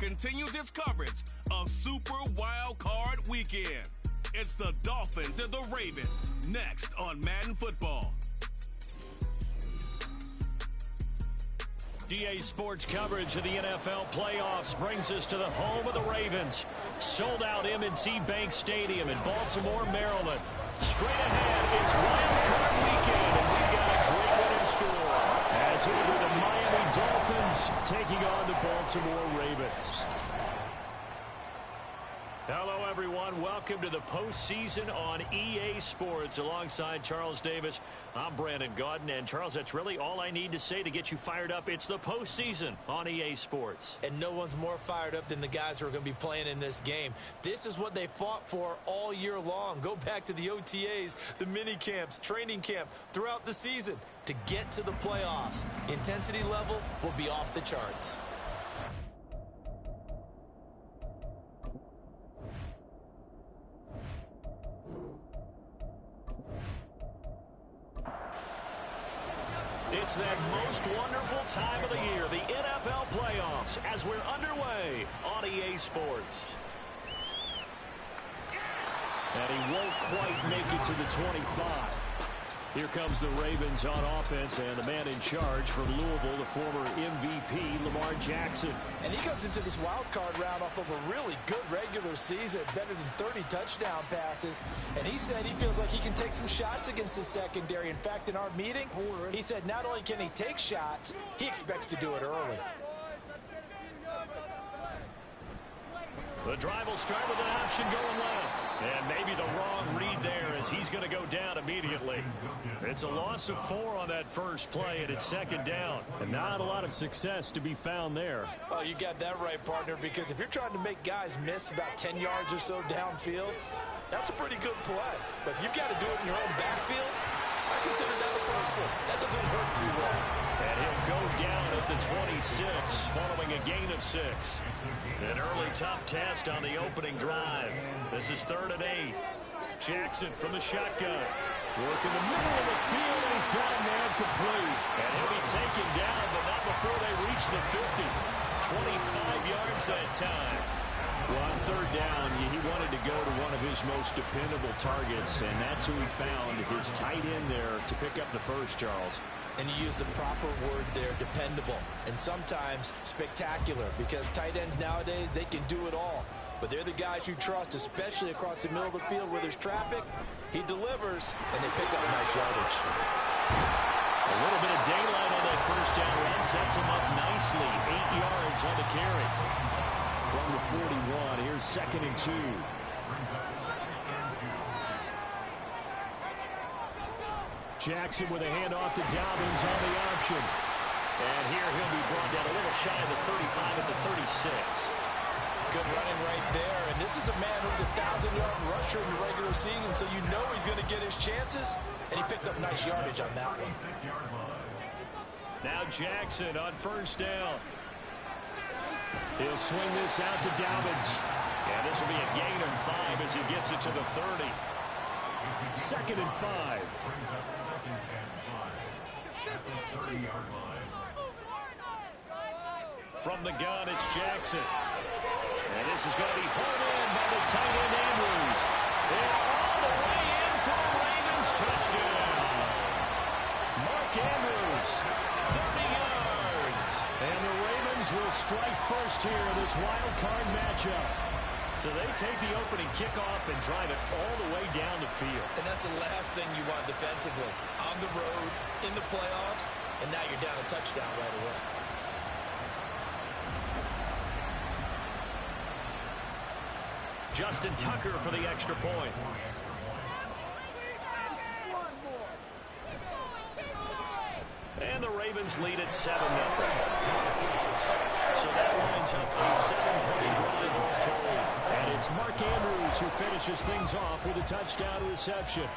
continues its coverage of Super Wild Card Weekend. It's the Dolphins and the Ravens, next on Madden Football. DA Sports coverage of the NFL playoffs brings us to the home of the Ravens. Sold out M&T Bank Stadium in Baltimore, Maryland. Straight ahead is Wild Card Weekend, and we've got a great one in store. As it will be the Miami Dolphins taking on the Baltimore Ravens. Hello, everyone. Welcome to the postseason on EA Sports. Alongside Charles Davis, I'm Brandon Gaudin. And, Charles, that's really all I need to say to get you fired up. It's the postseason on EA Sports. And no one's more fired up than the guys who are going to be playing in this game. This is what they fought for all year long. Go back to the OTAs, the mini camps, training camp, throughout the season to get to the playoffs. Intensity level will be off the charts. It's that most wonderful time of the year, the NFL playoffs, as we're underway on EA Sports. And he won't quite make it to the 25. Here comes the Ravens on offense, and the man in charge from Louisville, the former MVP, Lamar Jackson. And he comes into this wild card round off of a really good regular season, better than 30 touchdown passes. And he said he feels like he can take some shots against the secondary. In fact, in our meeting, he said not only can he take shots, he expects to do it early. The drive will start with an option going left. And maybe the wrong read there as he's going to go down immediately. It's a loss of 4 on that first play, and it's second down. And not a lot of success to be found there. Well, you got that right, partner, because if you're trying to make guys miss about 10 yards or so downfield, that's a pretty good play. But if you've got to do it in your own backfield, I consider that a problem. That doesn't hurt too well. And he'll go down at the 26, following a gain of 6. An early tough test on the opening drive. This is 3rd and 8. Jackson from the shotgun. Working the middle of the field, and he's got a man complete. And he'll be taken down, but not before they reach the 50. 25 yards that time. Well, on 3rd down, he wanted to go to one of his most dependable targets, and that's who he found, his tight end there, to pick up the first, Charles. And you use the proper word there, dependable, and sometimes spectacular, because tight ends nowadays, they can do it all. But they're the guys you trust, especially across the middle of the field where there's traffic. He delivers, and they pick up nice yardage. A little bit of daylight on that first down run sets him up nicely. 8 yards on the carry. From the 41, here's 2nd and 2. Jackson with a handoff to Dobbins on the option. And here he'll be brought down a little shy of the 35 at the 36. Good running right there. And this is a man who's a 1,000-yard rusher in the regular season, so you know he's going to get his chances. And he picks up nice yardage on that one. Now Jackson on first down. He'll swing this out to Dobbins. And this will be a gain of 5 as he gets it to the 30. 2nd and 5. From the gun, it's Jackson. And this is going to be pulled in by the tight end, Andrews. And all the way in for the Ravens. Touchdown. Mark Andrews, 30 yards. And the Ravens will strike first here in this wild card matchup. So they take the opening kickoff and drive it all the way down the field. And that's the last thing you want defensively. On the road, in the playoffs, and now you're down a touchdown right away. Justin Tucker for the extra point. And the Ravens lead at 7-0. So that winds up a 7-play drive all told. And it's Mark Andrews who finishes things off with a touchdown reception.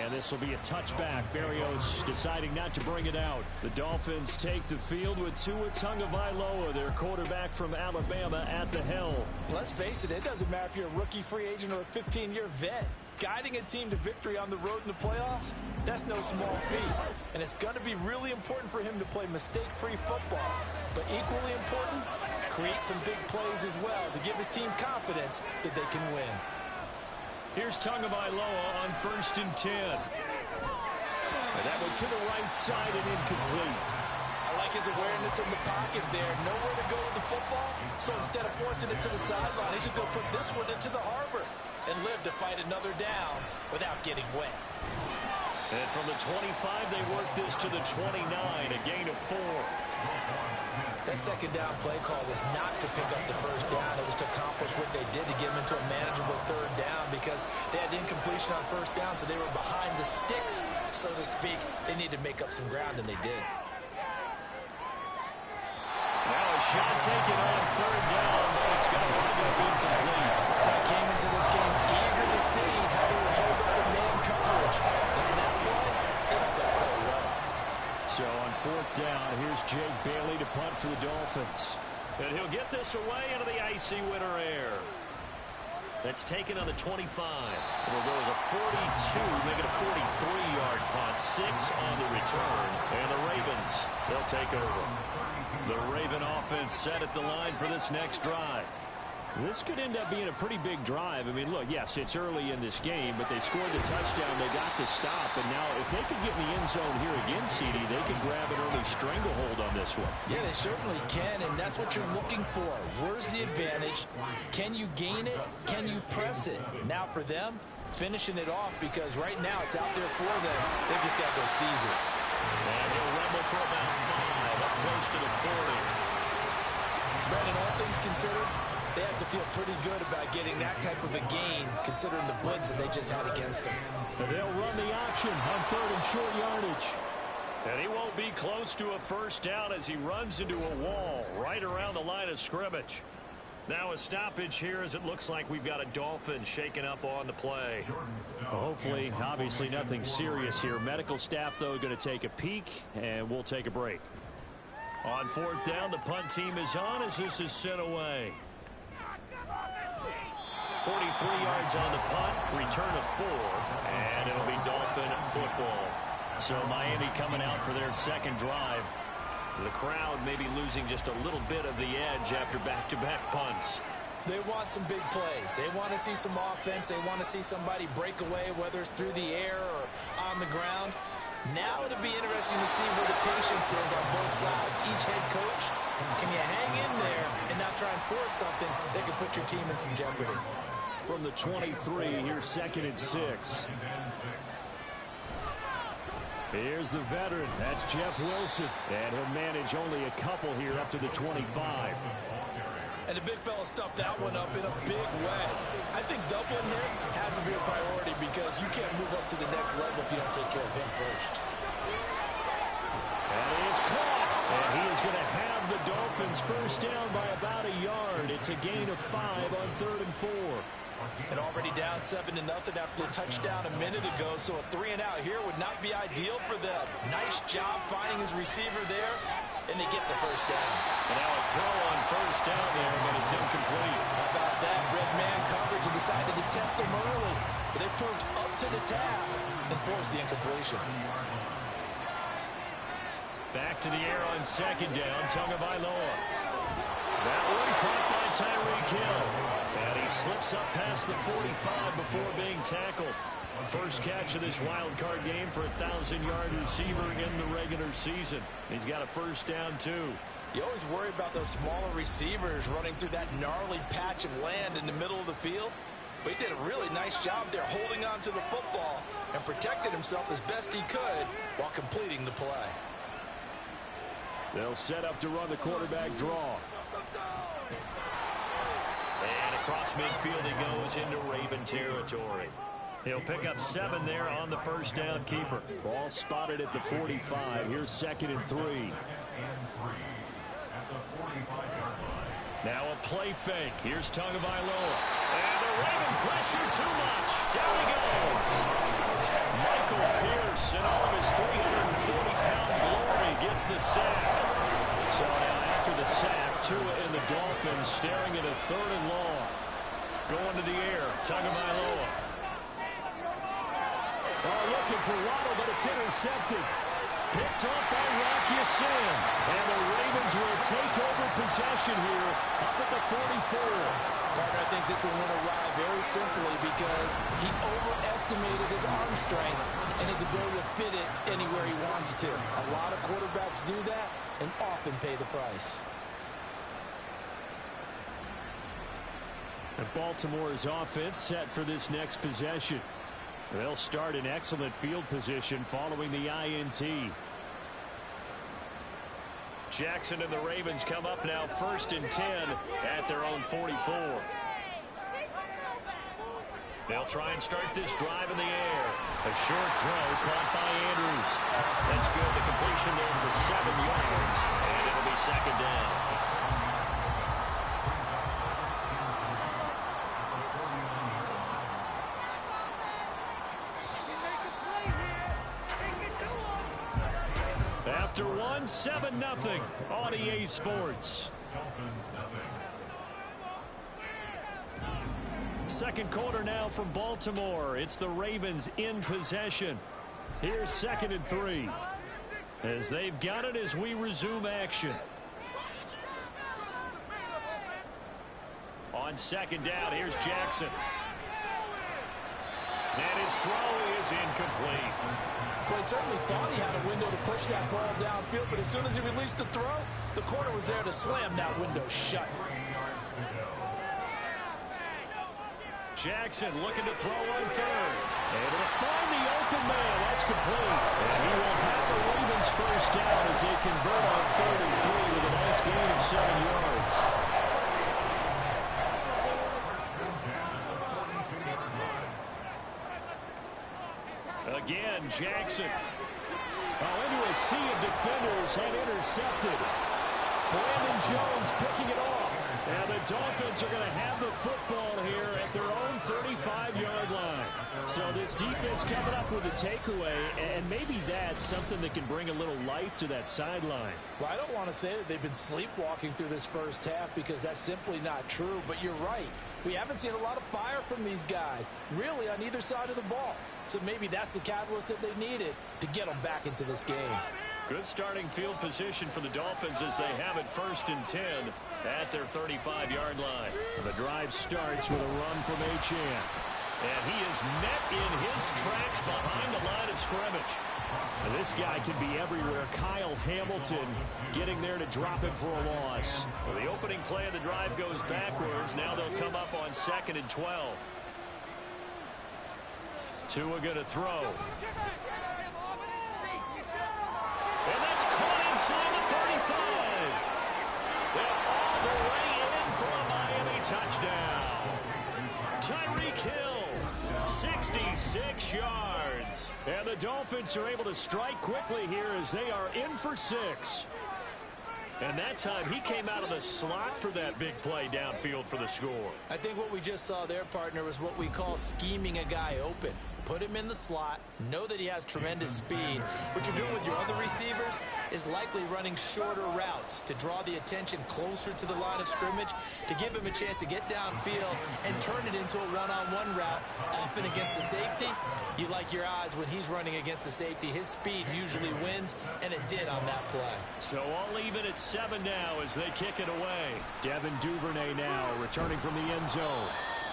And this will be a touchback. Berrios deciding not to bring it out. The Dolphins take the field with Tua Tagovailoa, their quarterback from Alabama, at the helm. Let's face it, it doesn't matter if you're a rookie free agent or a 15-year vet. Guiding a team to victory on the road in the playoffs, that's no small feat. And it's going to be really important for him to play mistake-free football. But equally important, create some big plays as well to give his team confidence that they can win. Here's Tagovailoa on 1st and 10. And that one to the right side and incomplete. I like his awareness in the pocket there. Nowhere to go with the football. So instead of forcing it to the sideline, he should go put this one into the harbor and live to fight another down without getting wet. And from the 25, they work this to the 29, a gain of 4. That second down play call was not to pick up the first down. It was to accomplish what they did to get them into a manageable third down because they had incompletion on first down, so they were behind the sticks, so to speak. They needed to make up some ground, and they did. Now a shot taken on 3rd down, but it's going to wind up incomplete. I came into this game eager to see how they would hold up in man coverage. And that play, they held that play well. So on 4th down, here's Jake Bailey to punt for the Dolphins. And he'll get this away into the icy winter air. That's taken on the 25. It'll go as a 42, make it a 43-yard punt. 6 on the return. And the Ravens, they'll take over. The Raven offense set at the line for this next drive. This could end up being a pretty big drive. I mean, look, yes, it's early in this game, but they scored the touchdown. They got the stop. And now if they could get in the end zone here again, CD, they could grab an early stranglehold on this one. Yeah, they certainly can, and that's what you're looking for. Where's the advantage? Can you gain it? Can you press it? Now for them, finishing it off, because right now it's out there for them. They've just got to go seize it. And he'll rumble for about 5, up close to the 40. Brandon, all things considered, they have to feel pretty good about getting that type of a gain, considering the blitz that they just had against them. And they'll run the option on 3rd and short yardage. And he won't be close to a first down as he runs into a wall right around the line of scrimmage. Now a stoppage here as it looks like we've got a Dolphin shaken up on the play. Hopefully, obviously nothing serious here. Medical staff, though, going to take a peek, and we'll take a break. On 4th down, the punt team is on as this is sent away. 43 yards on the punt, return of 4, and it'll be Dolphin football. So Miami coming out for their second drive. The crowd maybe losing just a little bit of the edge after back-to-back punts. They want some big plays. They want to see some offense. They want to see somebody break away, whether it's through the air or on the ground. Now it'll be interesting to see where the patience is on both sides. Each head coach, can you hang in there and not try and force something that could put your team in some jeopardy? From the 23, here's 2nd and 6. Here's the veteran. That's Jeff Wilson. And he'll manage only a couple here up to the 25. And the big fella stuffed that one up in a big way. I think doubling him has to be a priority because you can't move up to the next level if you don't take care of him first. And he is caught. And he is going to have the Dolphins first down by about a yard. It's a gain of 5 on 3rd and 4. And already down 7-0 after the touchdown a minute ago, so a 3-and-out here would not be ideal for them. Nice job finding his receiver there, and they get the first down. And now a throw on first down there, but it's incomplete. How about that? Red man coverage and decided to test him early, but they proved up to the task and forced the incompletion. Back to the air on 2nd down, Tagovailoa. That one caught by Tyreek Hill. And he slips up past the 45 before being tackled. First catch of this wild card game for a 1,000-yard receiver in the regular season. He's got a first down, too. You always worry about those smaller receivers running through that gnarly patch of land in the middle of the field. But he did a really nice job there holding on to the football and protected himself as best he could while completing the play. They'll set up to run the quarterback draw. And across midfield he goes into Raven territory. He'll pick up 7 there on the first down keeper. Ball spotted at the 45. Here's 2nd and 3. Now a play fake. Here's Tagovailoa. And the Raven pressure too much. Down he goes. Michael Pierce in all of his 340-pound glory gets the sack. So now after the sack, Tua and the Dolphins staring at a 3rd and long. Going to the air, Tagovailoa. Oh, looking for Waddle, but it's intercepted. Picked up by Rocky Sin. And the Ravens will take over possession here up at the 44. Carter, I think this one went awry very simply because he overestimated his arm strength and his ability to fit it anywhere he wants to. A lot of quarterbacks do that and often pay the price. And Baltimore's offense set for this next possession. They'll start in excellent field position following the INT. Jackson and the Ravens come up now 1st and 10 at their own 44. They'll try and start this drive in the air. A short throw caught by Andrews. That's good. The completion there for 7 yards. And it'll be 2nd down. After 7-0 on EA Sports. Second quarter now from Baltimore. It's the Ravens in possession. Here's 2nd and 3. As they've got it as we resume action. On 2nd down, here's Jackson. And his throw is incomplete. Well, he certainly thought he had a window to push that ball downfield, but as soon as he released the throw, the corner was there to slam that window shut. Jackson looking to throw on 3rd. Able to find the open man. That's complete. And he will have the Ravens first down as they convert on 3rd and 3 with a nice gain of 7 yards. Again, Jackson. Into a sea of defenders and intercepted. Brandon Jones picking it off. And the Dolphins are going to have the football here at their own 35-yard line. So this defense coming up with a takeaway, and maybe that's something that can bring a little life to that sideline. Well, I don't want to say that they've been sleepwalking through this first half because that's simply not true, but you're right. We haven't seen a lot of fire from these guys, really on either side of the ball. So maybe that's the catalyst that they needed to get them back into this game. Good starting field position for the Dolphins as they have it 1st and 10 at their 35-yard line. The drive starts with a run from Achane. And he is met in his tracks behind the line of scrimmage. And this guy can be everywhere. Kyle Hamilton getting there to drop him for a loss. Well, the opening play of the drive goes backwards. Now they'll come up on 2nd and 12. Tua going to throw. And that's caught inside the 35. They're all the way in for a Miami touchdown. Tyreek Hill, 66 yards. And the Dolphins are able to strike quickly here as they are in for 6. And that time he came out of the slot for that big play downfield for the score. I think what we just saw there, partner, was what we call scheming a guy open. Put him in the slot, know that he has tremendous speed. What you're doing with your other receivers is likely running shorter routes to draw the attention closer to the line of scrimmage, to give him a chance to get downfield and turn it into a one-on-one route, often against the safety. You like your odds when he's running against the safety. His speed usually wins, and it did on that play. So all even at 7 now as they kick it away. Devin Duvernay now returning from the end zone.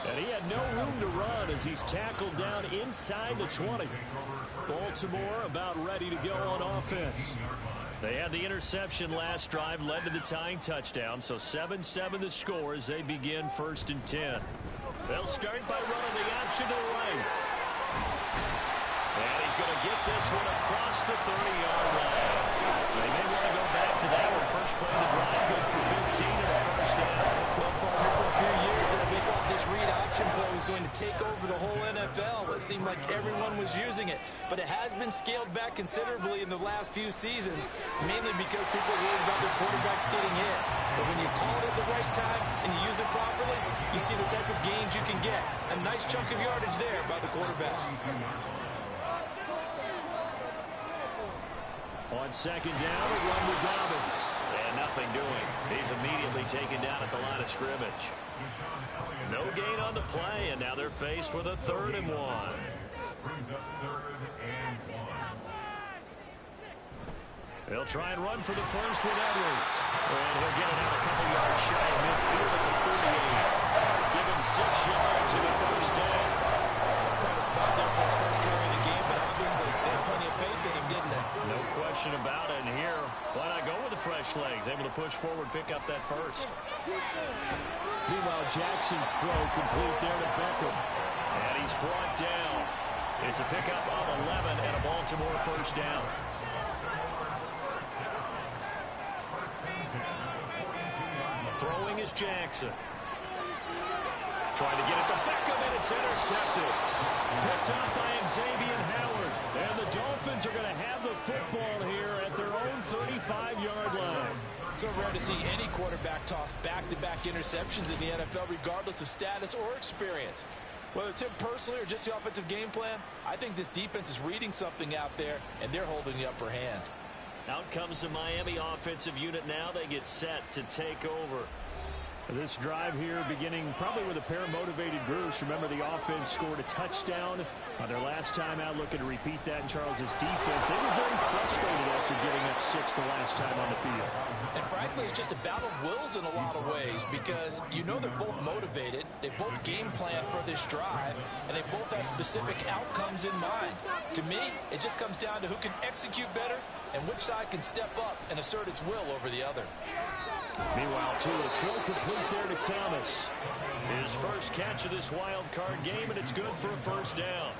And he had no room to run as he's tackled down inside the 20. Baltimore about ready to go on offense. They had the interception last drive, led to the tying touchdown. So 7-7 the score as they begin 1st and 10. They'll start by running the option to the right. And he's going to get this one across the 30-yard line. They may want to go back to that one. First play of the drive, good for 15 and a first down. Well, partner, for a few years there, we thought this read option play was going to take over the whole NFL. It seemed like everyone was using it. But it has been scaled back considerably in the last few seasons, mainly because people are worried about their quarterbacks getting hit. But when you call it at the right time and you use it properly, you see the type of gains you can get. A nice chunk of yardage there by the quarterback. On 2nd down, a run with Dobbins. And nothing doing. He's immediately taken down at the line of scrimmage. No gain on the play, and now they're faced with a 3rd and 1. They'll try and run for the first with Edwards. And he'll get it out a couple yards shy of midfield at the 38. Give him 6 yards in the first down. That's quite a spot there for his first carry of the game, but obviously they had plenty of faith in him, didn't they? No question about it. And here, why not go with the fresh legs? Able to push forward, pick up that first. Meanwhile, Jackson's throw complete there to Beckham. And he's brought down. It's a pickup of 11 and a Baltimore first down. Throwing is Jackson. Trying to get it to Beckham, and it's intercepted. Picked up by Xavier Howard. And the Dolphins are going to have the football here at their own 35-yard line. So rare to see any quarterback toss back-to-back interceptions in the NFL, regardless of status or experience. Whether it's him personally or just the offensive game plan, I think this defense is reading something out there, and they're holding the upper hand. Out comes the Miami offensive unit now. They get set to take over. This drive here beginning probably with a pair of motivated groups. Remember, the offense scored a touchdown on their last time out, looking to repeat that in Charles's defense. They were very frustrated after giving up 6 the last time on the field. And frankly, it's just a battle of wills in a lot of ways, because you know they're both motivated, they both game plan for this drive, and they both have specific outcomes in mind. To me, it just comes down to who can execute better and which side can step up and assert its will over the other. Meanwhile, Tua still complete there to Thomas. His first catch of this wild card game, and it's good for a first down.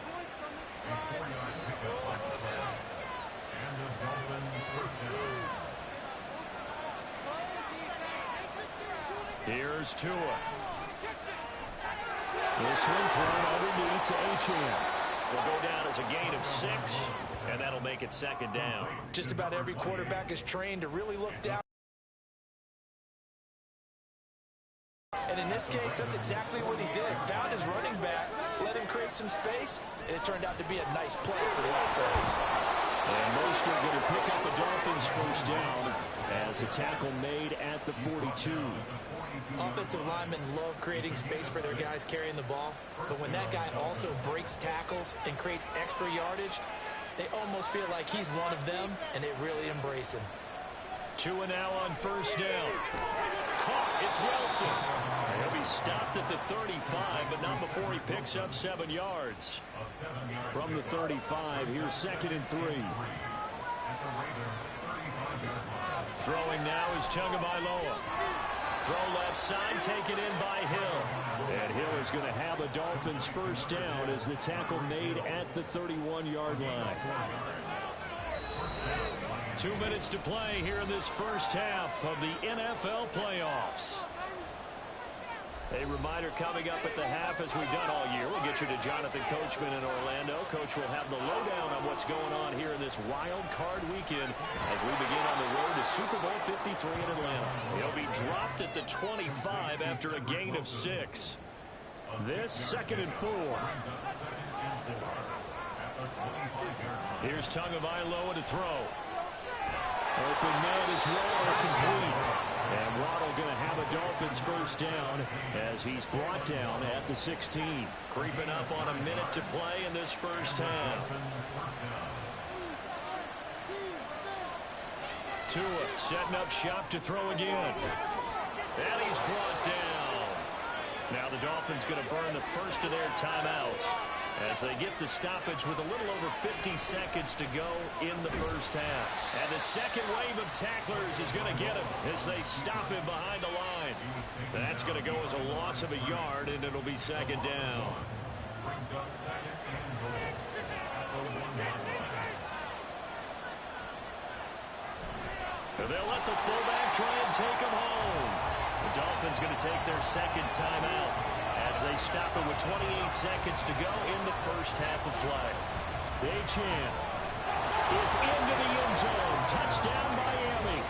Here's Tua. This one thrown underneath to Achane. Will go down as a gain of 6, and that'll make it second down. Just about every quarterback is trained to really look down. And in this case, that's exactly what he did. Found his running back, let him create some space, and it turned out to be a nice play for the offense. And most are going to pick up the Dolphins first down as a tackle made at the 42. Offensive linemen love creating space for their guys carrying the ball, but when that guy also breaks tackles and creates extra yardage, they almost feel like he's one of them, and they really embrace him. Tua now on first down. Caught. It's Wilson. He'll be stopped at the 35, but not before he picks up 7 yards. From the 35, here's 2nd and 3. Throwing now is Tagovailoa. Throw left side, taken in by Hill. And Hill is going to have a Dolphins first down as the tackle made at the 31-yard line. 2 minutes to play here in this first half of the NFL playoffs. A reminder coming up at the half, as we've done all year. We'll get you to Jonathan Coachman in Orlando. Coach will have the lowdown on what's going on here in this wild card weekend as we begin on the road to Super Bowl 53 in Atlanta. He'll be dropped at the 25 after a gain of 6. This 2nd and 4. Here's Tagovailoa to throw. Open man is Waddle complete. And Waddle going to have a Dolphins first down as he's brought down at the 16. Creeping up on a minute to play in this first half. Tua setting up shop to throw again. And he's brought down. Now the Dolphins going to burn the first of their timeouts as they get the stoppage with a little over 50 seconds to go in the first half. And the second wave of tacklers is going to get him as they stop him behind the line. That's going to go as a loss of a yard, and it'll be second down. And they'll let the fullback try and take him home. The Dolphins going to take their second timeout as they stop it with 28 seconds to go in the first half of play. Achane is into the end zone. Touchdown, Miami.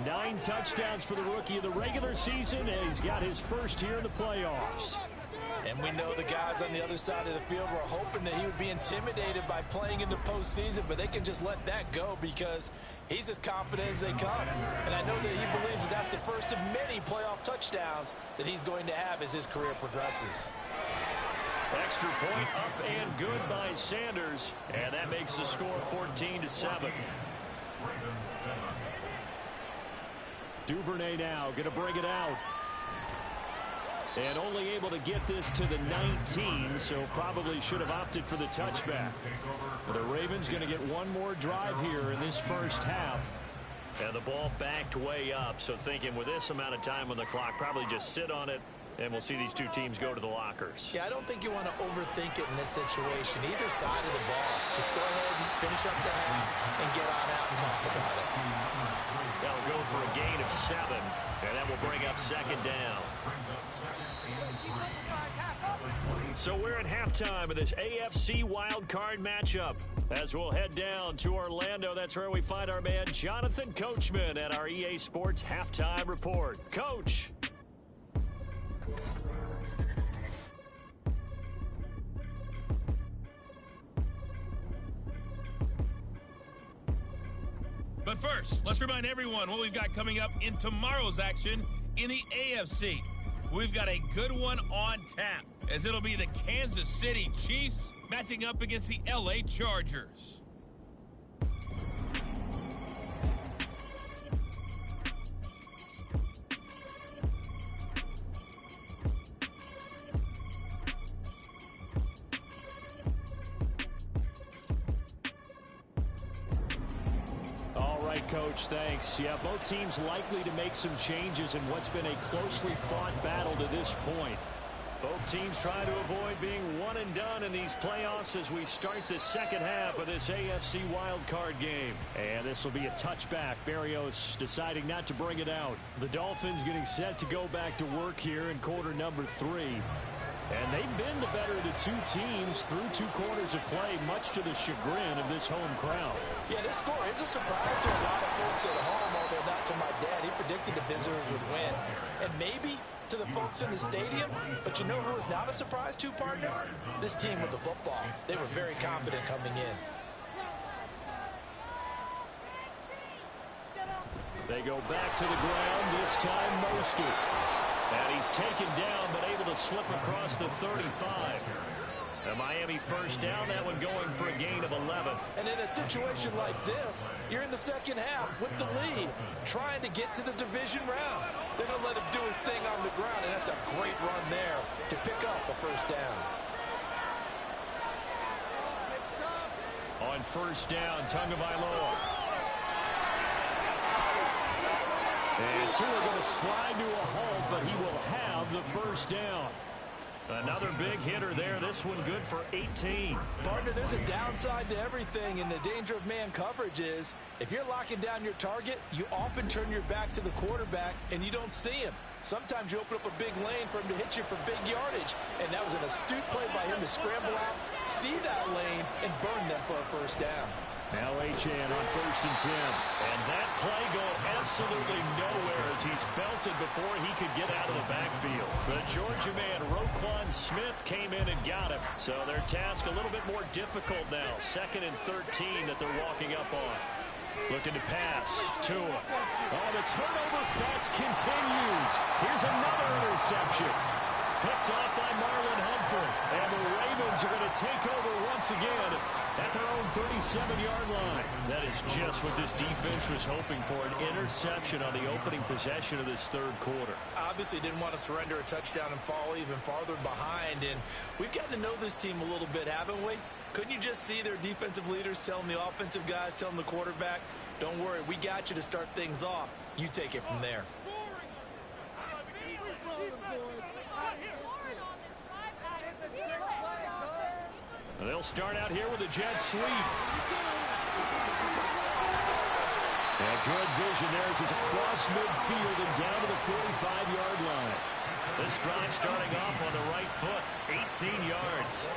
9 touchdowns for the rookie of the regular season, and he's got his first here in the playoffs. And we know the guys on the other side of the field were hoping that he would be intimidated by playing in the postseason, but they can just let that go because he's as confident as they come. And I know that he believes that that's the first of many playoff touchdowns that he's going to have as his career progresses. Extra point up and good by Sanders. And that makes the score 14-7. Duvernay now going to bring it out. And only able to get this to the 19, so probably should have opted for the touchback. The Ravens going to get one more drive here in this first half. And the ball backed way up, so thinking with this amount of time on the clock, probably just sit on it, and we'll see these two teams go to the lockers. Yeah, I don't think you want to overthink it in this situation. Either side of the ball, just go ahead and finish up the half and get on out and talk about it. That'll go for a gain of 7, and that will bring up second down. So we're at halftime of this AFC Wild Card matchup. As we'll head down to Orlando, that's where we find our man Jonathan Coachman at our EA Sports Halftime Report. Coach. But first, let's remind everyone what we've got coming up in tomorrow's action in the AFC. We've got a good one on tap, as it'll be the Kansas City Chiefs matching up against the LA Chargers. Coach, thanks. Yeah, both teams likely to make some changes in what's been a closely fought battle to this point. Both teams trying to avoid being one and done in these playoffs as we start the second half of this AFC Wild Card game. And this will be a touchback. Berrios deciding not to bring it out. The Dolphins getting set to go back to work here in quarter number 3. And they've been the better of the two teams through 2 quarters of play, much to the chagrin of this home crowd. Yeah, this score is a surprise to a lot of folks at home, although not to my dad. He predicted the visitors would win. And maybe to the folks in the stadium, but you know who was not a surprise to, partner? This team with the football. They were very confident coming in. They go back to the ground, this time Mostert. And he's taken down, but able to slip across the 35. The Miami first down, that one going for a gain of 11. And in a situation like this, you're in the second half with the lead, trying to get to the division round. They're going to let him do his thing on the ground, and that's a great run there to pick up a first down. On first down, Tagovailoa. And Tua going to slide to a halt, but he will have the first down. Another big hitter there. This one good for 18. Partner, there's a downside to everything, and the danger of man coverage is if you're locking down your target, you often turn your back to the quarterback, and you don't see him. Sometimes you open up a big lane for him to hit you for big yardage, and that was an astute play by him to scramble out, see that lane, and burn them for a first down. Now Achane on first and 10. And that play going absolutely nowhere as he's belted before he could get out of the backfield. The Georgia man, Roquan Smith, came in and got him. So their task a little bit more difficult now. 2nd and 13 that they're walking up on. Looking to pass. Tua. Oh, the turnover fest continues. Here's another interception. Picked off by Marlon Humphrey. And the Ravens are going to take over once again at their own 37-yard line. That is just what this defense was hoping for, an interception on the opening possession of this third quarter. Obviously didn't want to surrender a touchdown and fall even farther behind, and we've got to know this team a little bit, haven't we? Couldn't you just see their defensive leaders telling the offensive guys, telling the quarterback, don't worry, we got you to start things off. You take it from there. They'll start out here with a jet sweep. And good vision there as he's across midfield and down to the 45-yard line. This drive starting off on the right foot, 18 yards.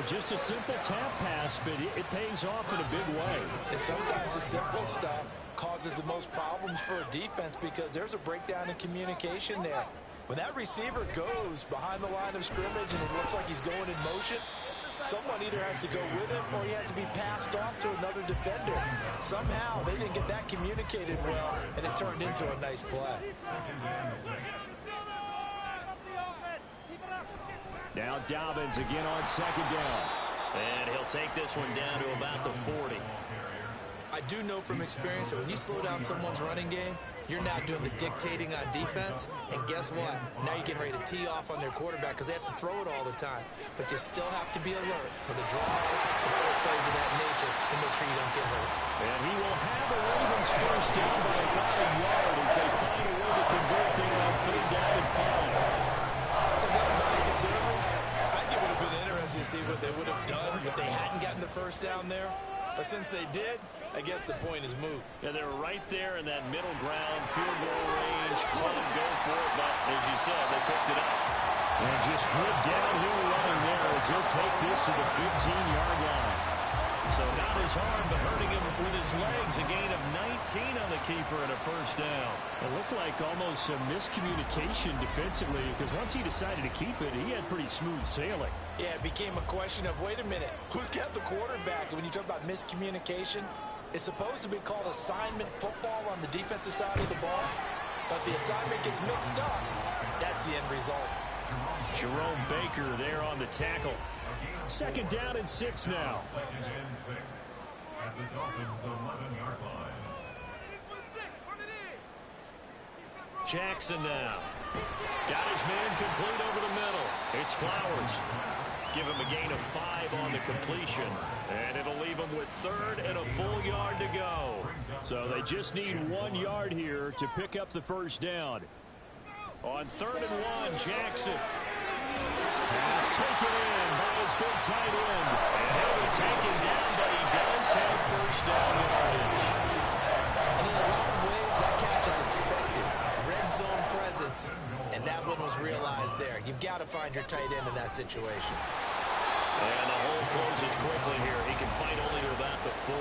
Just a simple tap pass, but it pays off in a big way. And sometimes the simple stuff causes the most problems for a defense because there's a breakdown in communication there. When that receiver goes behind the line of scrimmage and it looks like he's going in motion, someone either has to go with him or he has to be passed off to another defender. Somehow they didn't get that communicated well, and it turned into a nice play. Now Dobbins again on second down. And he'll take this one down to about the 40. I do know from experience that when you slow down someone's running game, you're now doing the dictating on defense, and guess what? Now you're getting ready to tee off on their quarterback because they have to throw it all the time. But you still have to be alert for the draws and other plays of that nature to make sure you don't get hurt. And he will have the Ravens first down by about a yard as they find a way to convert things on 3rd down and 5. As a biased observer, I think it would have been interesting to see what they would have done if they hadn't gotten the first down there. But since they did, I guess the point is moot. Yeah, they were right there in that middle ground, field goal range, punt, go for it, but as you said, they picked it up. And just good downhill running there as he'll take this to the 15-yard line. So not as hard, but hurting him with his legs. A gain of 19 on the keeper and a first down. It looked like almost some miscommunication defensively because once he decided to keep it, he had pretty smooth sailing. Yeah, it became a question of, wait a minute, who's got the quarterback? And when you talk about miscommunication, it's supposed to be called assignment football on the defensive side of the ball. But the assignment gets mixed up. That's the end result. Jerome Baker there on the tackle. 2nd down and 6 now. At the Dolphins' 11-yard line. Jackson now. Got his man complete over the middle. It's Flowers. Give him a gain of 5 on the completion. And it'll leave him with 3rd and a full yard to go. So they just need 1 yard here to pick up the first down. On 3rd and 1, Jackson. Pass taken in by his big tight end. And he'll be taken down, but he does have first down yardage. And in a lot of ways, that catch is expected. Red zone presence, and that one was realized there. You've got to find your tight end in that situation. And the hole closes quickly here. He can fight only to about the 4.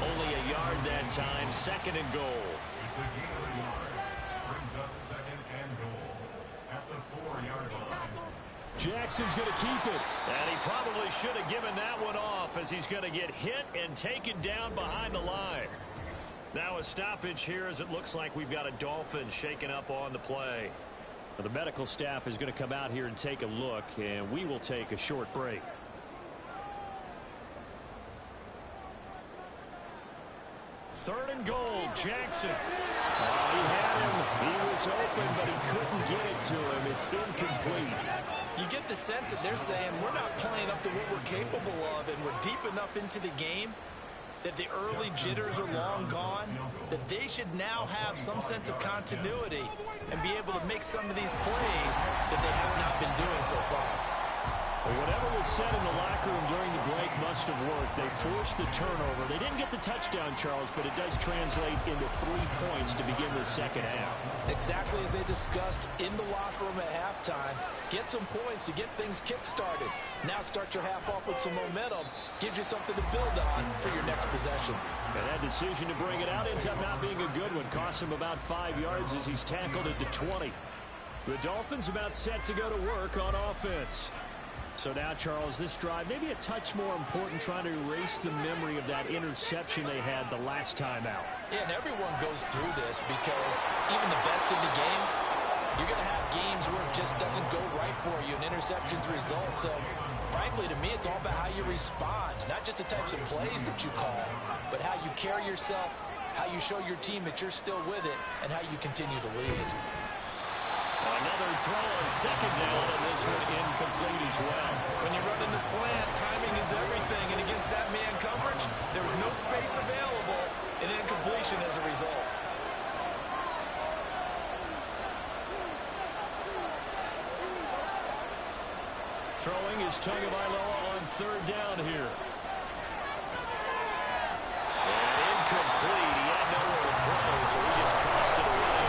Only a yard that time, 2nd and goal. It's a gain of a yard. Brings up 2nd and goal at the 4-yard line. Jackson's going to keep it. And he probably should have given that one off as he's going to get hit and taken down behind the line. Now a stoppage here as it looks like we've got a Dolphin shaken up on the play. Well, the medical staff is going to come out here and take a look, and we will take a short break. Third and goal, Jackson. He had him. He was open, but he couldn't get it to him. It's incomplete. You get the sense that they're saying we're not playing up to what we're capable of, and we're deep enough into the game that the early jitters are long gone, that they should now have some sense of continuity and be able to make some of these plays that they have not been doing so far. Well, whatever was said in the locker room during the break must have worked. They forced the turnover. They didn't get the touchdown, Charles, but it does translate into 3 points to begin the second half. Exactly as they discussed in the locker room at halftime. Get some points to get things kick-started. Now start your half off with some momentum. Gives you something to build on for your next possession. And that decision to bring it out ends up not being a good one. Cost him about 5 yards as he's tackled at the 20. The Dolphins about set to go to work on offense. So now, Charles, this drive maybe a touch more important, trying to erase the memory of that interception they had the last time out. Yeah, and everyone goes through this because even the best in the game, you're going to have games where it just doesn't go right for you, and interceptions result. So, frankly, to me, it's all about how you respond, not just the types of plays that you call, but how you carry yourself, how you show your team that you're still with it, and how you continue to lead. Another throw on 2nd down, and this one incomplete as well. When you're running the slant, timing is everything, and against that man coverage, there was no space available, and incompletion as a result. Throwing is Tagovailoa on 3rd down here. And incomplete. He had nowhere to throw, so he just tossed it away.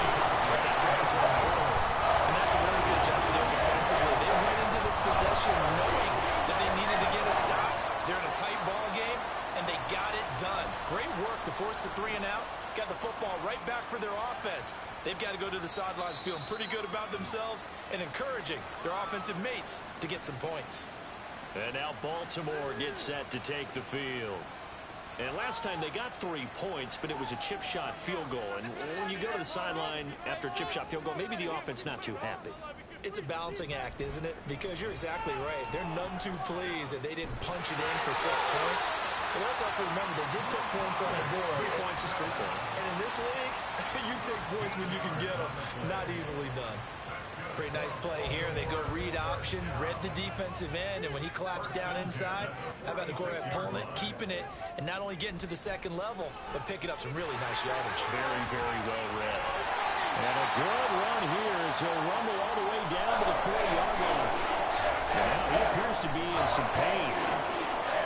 But that brings him 4th. And that's a really good job there defensively. They went into this possession knowing that they needed to get a stop. They're in a tight ball game, and they got it done. Great work to force the 3 and out. Got the football right back for their offense. They've got to go to the sidelines feeling pretty good about themselves and encouraging their offensive mates to get some points. And now Baltimore gets set to take the field. And last time they got 3 points, but it was a chip shot field goal. And when you go to the sideline after a chip shot field goal, maybe the offense not too happy. It's a balancing act, isn't it? Because you're exactly right. They're none too pleased that they didn't punch it in for 6 points. But also have to remember, they did put points on the board. 3 points is 3 points. And in this league, you take points when you can get them. Not easily done. Pretty nice play here. They go read option, read the defensive end, and when he collapsed down inside, how about the quarterback pulling it, keeping it, and not only getting to the second level, but picking up some really nice yardage. Very, very well read. And a good run here as he'll rumble all the way down to the 4-yard line. And now he appears to be in some pain.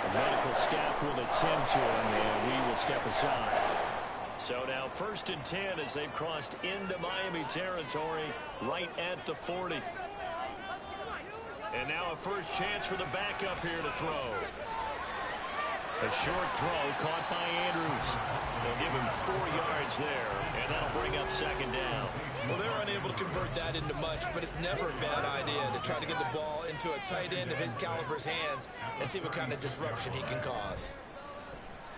The medical staff will attend to him, and we will step aside. So now 1st and 10 as they've crossed into Miami territory right at the 40. And now a first chance for the backup here to throw. A short throw caught by Andrews. They'll give him 4 yards there, and that'll bring up 2nd down. Well, they're unable to convert that into much, but it's never a bad idea to try to get the ball into a tight end of his caliber's hands and see what kind of disruption he can cause.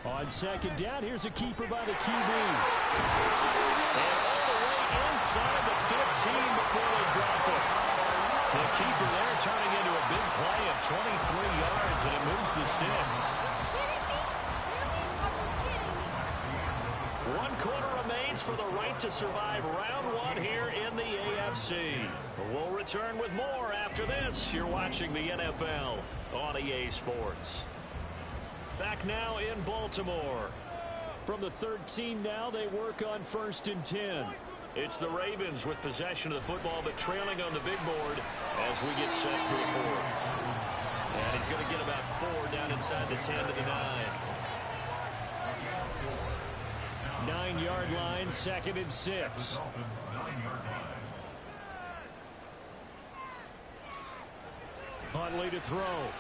On 2nd down, here's a keeper by the QB. And all the way inside the 15 before they drop it. The keeper there turning into a big play of 23 yards, and it moves the sticks. 1 quarter remains for the right to survive round 1 here in the AFC. We'll return with more after this. You're watching the NFL on EA Sports. Back now in Baltimore. From the 13 now, they work on 1st and 10. It's the Ravens with possession of the football, but trailing on the big board as we get set for the 4th. And he's going to get about 4 down inside the 10 to the 9. 9-yard line, 2nd and 6. Huntley to throw.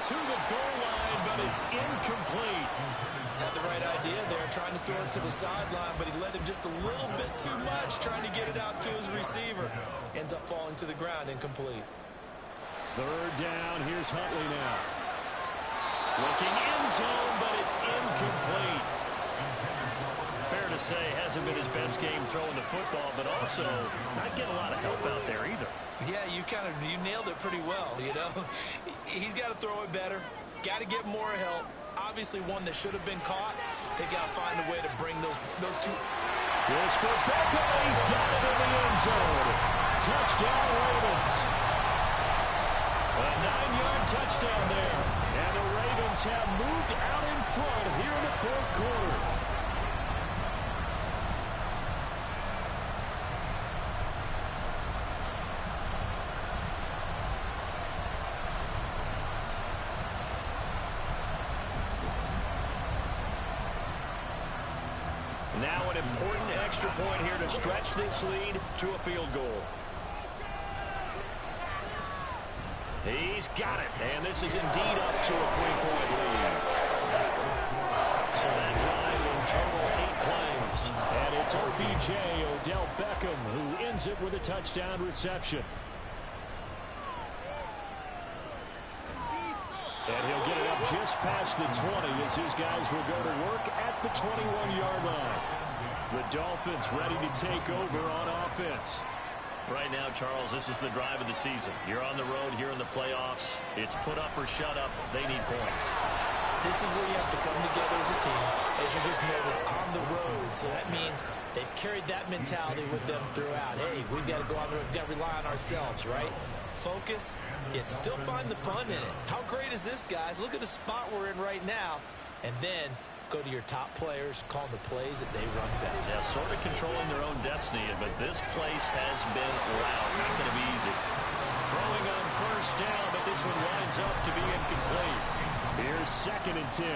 To the goal line, but it's incomplete. Had the right idea there, trying to throw it to the sideline, but he led him just a little bit too much, trying to get it out to his receiver. Ends up falling to the ground, incomplete. 3rd down, here's Huntley now. Looking end zone, but it's incomplete. Fair to say, hasn't been his best game throwing the football, but also not getting a lot of help out there either. Yeah, you nailed it pretty well, you know. He's got to throw it better, got to get more help. Obviously one that should have been caught. They got to find a way to bring those two. Here's for Beckham, he's got it in the end zone. Touchdown, Ravens. A 9-yard touchdown there. And the Ravens have moved out in front here in the 4th quarter. Now an important extra point here to stretch this lead to a field goal. He's got it, and this is indeed up to a 3-point lead. So that drive in total 8 plays. And it's OBJ, Odell Beckham, who ends it with a touchdown reception. And he'll get it up just past the 20 as his guys will go to work at the 21-yard line. The Dolphins ready to take over on offense. Right now, Charles, this is the drive of the season. You're on the road here in the playoffs. It's put up or shut up. They need points. This is where you have to come together as a team, as you just noted, on the road. So that means they've carried that mentality with them throughout. Hey, we've got to go on the road. We've got to rely on ourselves, right? Focus, yet still find the fun in it. How great is this, guys? Look at the spot we're in right now. And then go to your top players, call the plays that they run best. Yeah, sort of controlling their own destiny, but this place has been loud. Not going to be easy. Throwing on 1st down, but this one winds up to be incomplete. Here's 2nd and 10.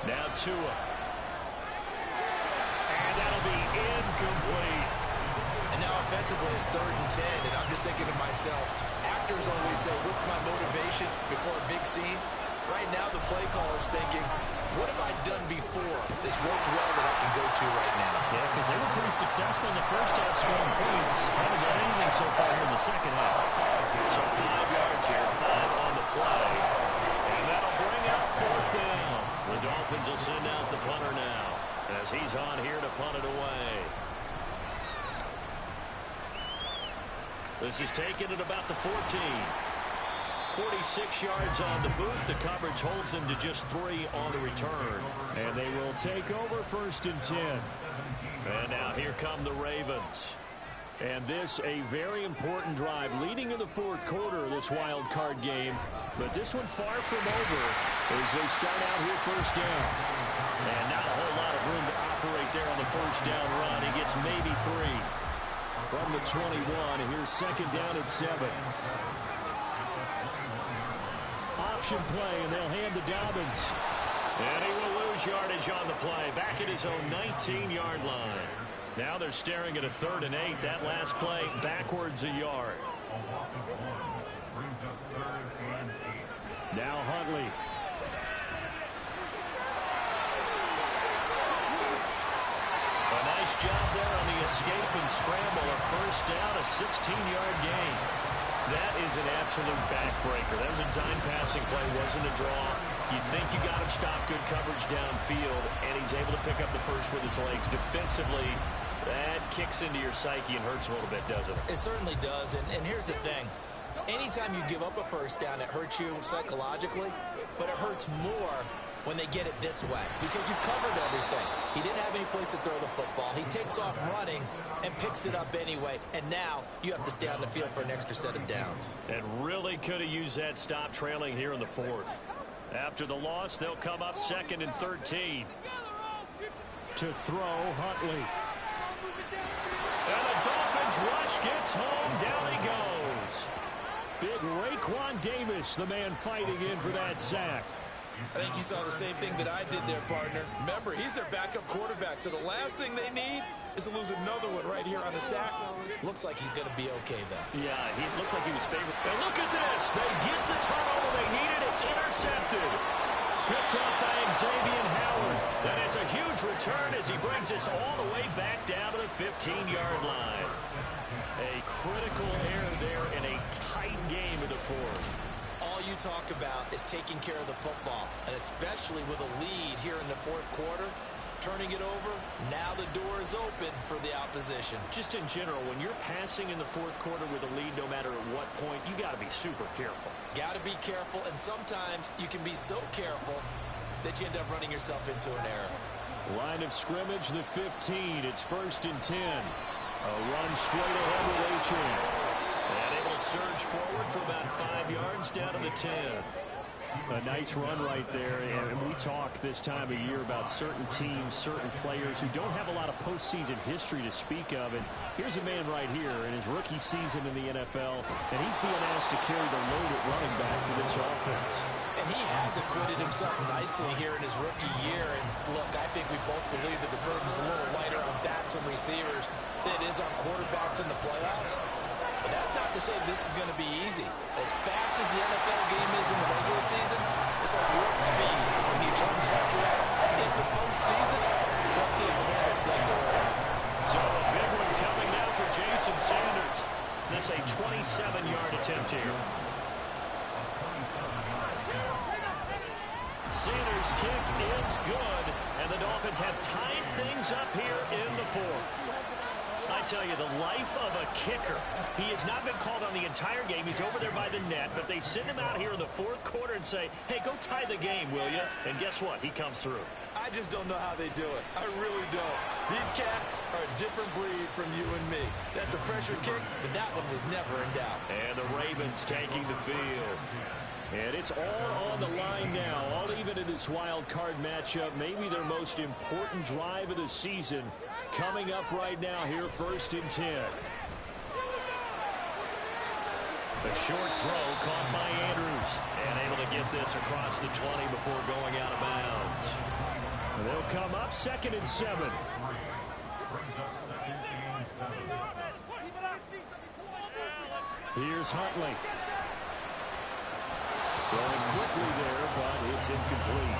Now Tua. And that'll be incomplete. And now offensively it's 3rd and 10, and I'm just thinking to myself, actors always say, what's my motivation before a big scene? Right now the play caller's thinking, what have I done before this worked well that I can go to right now? Yeah, because they were pretty successful in the first half scoring points. Haven't done anything so far here in the second half. So 5 yards here, 5 This is taken at about the 14. 46 yards on the boot. The coverage holds him to just 3 on the return. And they will take over 1st and 10. And now here come the Ravens. And this a very important drive leading in the 4th quarter of this wild card game. But this one far from over as they start out here 1st down. And not a whole lot of room to operate there on the 1st down run. He gets maybe 3. From the 21, and here's 2nd down at 7. Option play, and they'll hand to Dobbins. And he will lose yardage on the play. Back at his own 19-yard line. Now they're staring at a 3rd and 8. That last play backwards a yard. Now Huntley. A nice job there on the escape and scramble. A 1st down, a 16-yard gain. That is an absolute backbreaker. That was a design passing play, wasn't a draw. You think you got him stopped, good coverage downfield, and he's able to pick up the first with his legs. Defensively, that kicks into your psyche and hurts a little bit, doesn't it? It certainly does, and here's the thing. Anytime you give up a 1st down, it hurts you psychologically, but it hurts more when they get it this way because you've covered everything. He didn't have any place to throw the football. He takes off running and picks it up anyway, and now you have to stay on the field for an extra set of downs. And really could have used that stop trailing here in the 4th. After the loss, they'll come up 2nd and 13. To throw, Huntley. And the Dolphins rush gets home. Down he goes. Big Raekwon Davis, the man fighting in for that sack. I think you saw the same thing that I did there, partner. Remember, he's their backup quarterback, so the last thing they need is to lose another one right here on the sack. Looks like he's going to be okay, though. Yeah, he looked like he was favored. And look at this. They get the turnover they needed. It's intercepted. Picked up by Xavier Howard. And it's a huge return as he brings us all the way back down to the 15-yard line. A critical error there in a tight game in the 4th. All you talk about is taking care of the football, and especially with a lead here in the 4th quarter, turning it over, now the door is open for the opposition. Just in general, when you're passing in the 4th quarter with a lead, no matter at what point, you got to be super careful. Got to be careful, and sometimes you can be so careful that you end up running yourself into an error. Line of scrimmage, the 15. It's 1st and 10. A run straight ahead with Achane. And able to surge forward for about 5 yards down to the 10. A nice run right there, and we talk this time of year about certain teams, certain players who don't have a lot of postseason history to speak of. And here's a man right here in his rookie season in the NFL, and he's being asked to carry the load at running back for this offense. And he has acquitted himself nicely here in his rookie year. And look, I think we both believe that the burden's a little lighter on backs and receivers than it is on quarterbacks in the playoffs. But that's not to say this is going to be easy. As fast as the NFL game is in the regular season, it's like warp speed when you turn pressure up in the postseason. So let's see if he handles things early. So a big one coming now for Jason Sanders. That's a 27-yard attempt here. Sanders' kick is good, and the Dolphins have tied things up here in the 4th. I tell you, the life of a kicker. He has not been called on the entire game. He's over there by the net, but they send him out here in the 4th quarter and say, hey, go tie the game, will you? And guess what? He comes through. I just don't know how they do it. I really don't. These cats are a different breed from you and me. That's a pressure kick, but that one was never in doubt. And the Ravens taking the field. And it's all on the line now, all even in this wild card matchup. Maybe their most important drive of the season coming up right now here, 1st and 10. A short throw caught by Andrews. And able to get this across the 20 before going out of bounds. They'll come up 2nd and 7. Here's Huntley. Throwing quickly there, but it's incomplete.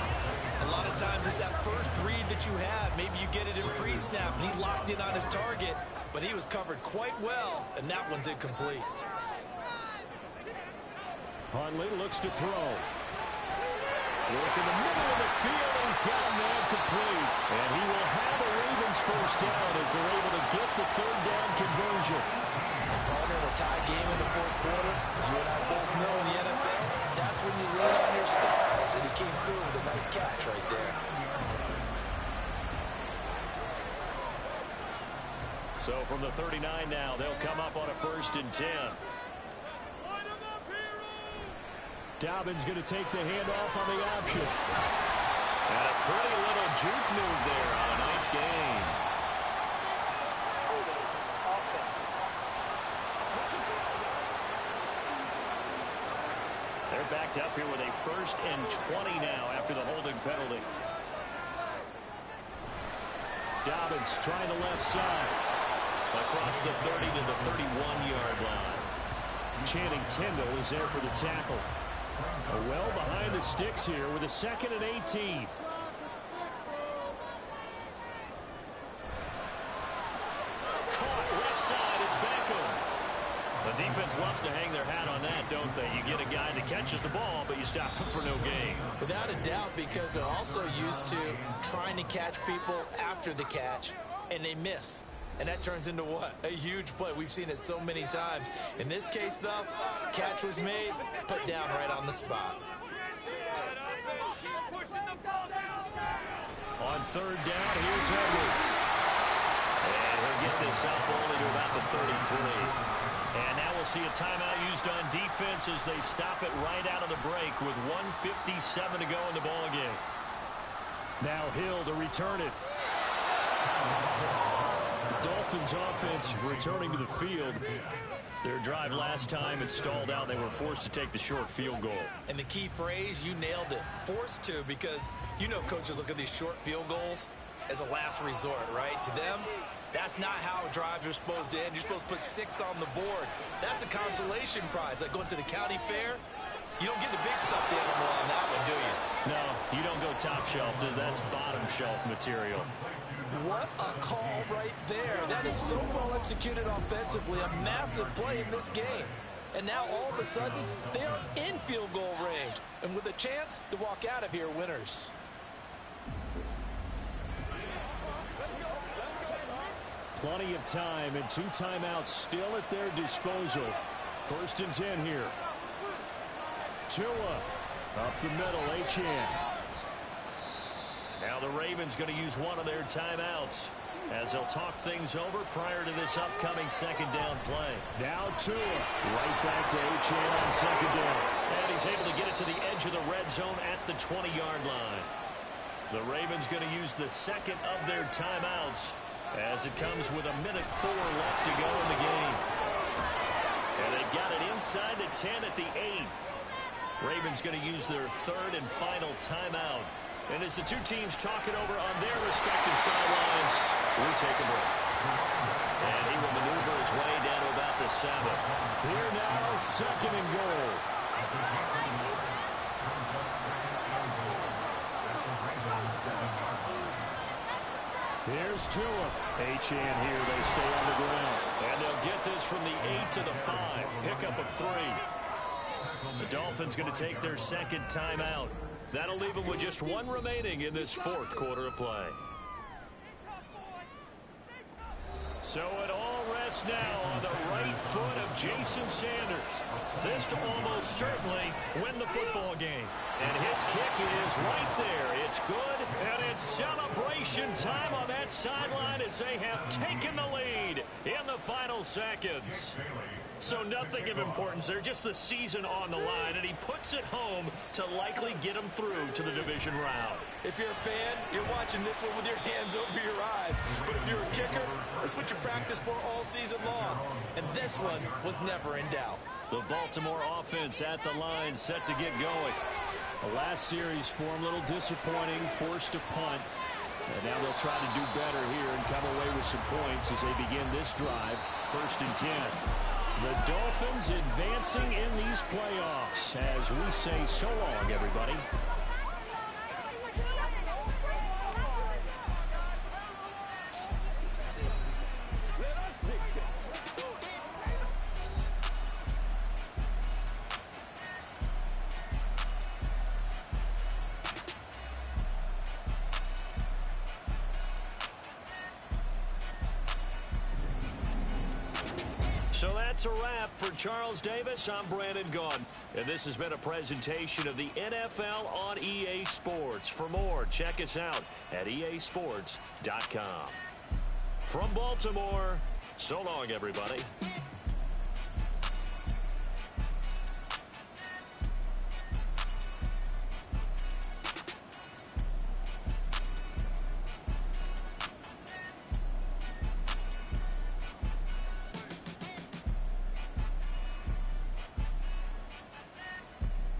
A lot of times it's that first read that you have. Maybe you get it in pre-snap, and he locked in on his target, but he was covered quite well, and that one's incomplete. Huntley looks to throw. Look in the middle of the field, and he's got a man complete. And he will have a Ravens 1st down as they're able to get the 3rd down conversion. And partner, in a tie game in the fourth quarter, you and I both know in the NFL, that's when you lean on your stars, and he came through with a nice catch right there. So from the 39 now, they'll come up on a 1st and 10. Dobbins going to take the handoff on the option. And a pretty little juke move there on a nice gain. They're backed up here with a 1st and 20 now after the holding penalty. Dobbins trying the left side. Across the 30 to the 31-yard line. Channing Tindall is there for the tackle. Well behind the sticks here with a 2nd and 18. Caught left side. It's Beckham. The defense loves to hang their hat on that, don't they? You get a guy that catches the ball, but you stop him for no gain. Without a doubt, because they're also used to trying to catch people after the catch, and they miss. And that turns into what? A huge play. We've seen it so many times. In this case, though, catch was made, put down right on the spot. On 3rd down, here's Edwards. And he'll get this up only to about the 33. And now we'll see a timeout used on defense as they stop it right out of the break with 1:57 to go in the ballgame. Now Hill to return it. Dolphins offense returning to the field. Their drive last time it stalled out. They were forced to take the short field goal. And the key phrase, you nailed it. Forced to, because you know coaches look at these short field goals as a last resort, right? To them, that's not how drives are supposed to end. You're supposed to put 6 on the board. That's a consolation prize. Like going to the county fair, you don't get the big stuffed animal on that one, do you? No, you don't go top shelf. That's bottom shelf material. What a call right there. That is so well executed offensively. A massive play in this game. And now all of a sudden, they are in field goal range. And with a chance to walk out of here winners. Plenty of time and 2 timeouts still at their disposal. 1st and 10 here. Tua up the middle, Achane. Now the Ravens going to use one of their timeouts as they'll talk things over prior to this upcoming 2nd down play. Now Tua right back to Achane on 2nd down. And he's able to get it to the edge of the red zone at the 20-yard line. The Ravens going to use the 2nd of their timeouts as it comes with 1:04 left to go in the game. And they've got it inside the 10 at the 8. Ravens going to use their 3rd and final timeout. And as the two teams talk it over on their respective sidelines, we take a break. And he will maneuver his way down to about the 7. Here now, 2nd and goal. Here's Tua. Achane here. They stay on the ground. And they'll get this from the 8 to the 5. Pickup of 3. The Dolphins going to take their 2nd timeout. That'll leave them with just 1 remaining in this 4th quarter of play. So it all rests now on the right foot of Jason Sanders. This to almost certainly win the football game. And his kick is right there. It's good, and it's celebration time on that sideline as they have taken the lead in the final seconds. So nothing of importance there, just the season on the line, and he puts it home to likely get him through to the division round. If you're a fan, you're watching this one with your hands over your eyes. But if you're a kicker, that's what you practice for all season long. And this one was never in doubt. The Baltimore offense at the line, set to get going. The last series for him, a little disappointing, forced to punt. And now they'll try to do better here and come away with some points as they begin this drive. 1st and 10. The Dolphins advancing in these playoffs as we say so long, everybody. So that That's a wrap for Charles Davis. I'm Brandon Gaudin, and this has been a presentation of the NFL on EA Sports. For more, check us out at easports.com. From Baltimore, so long, everybody.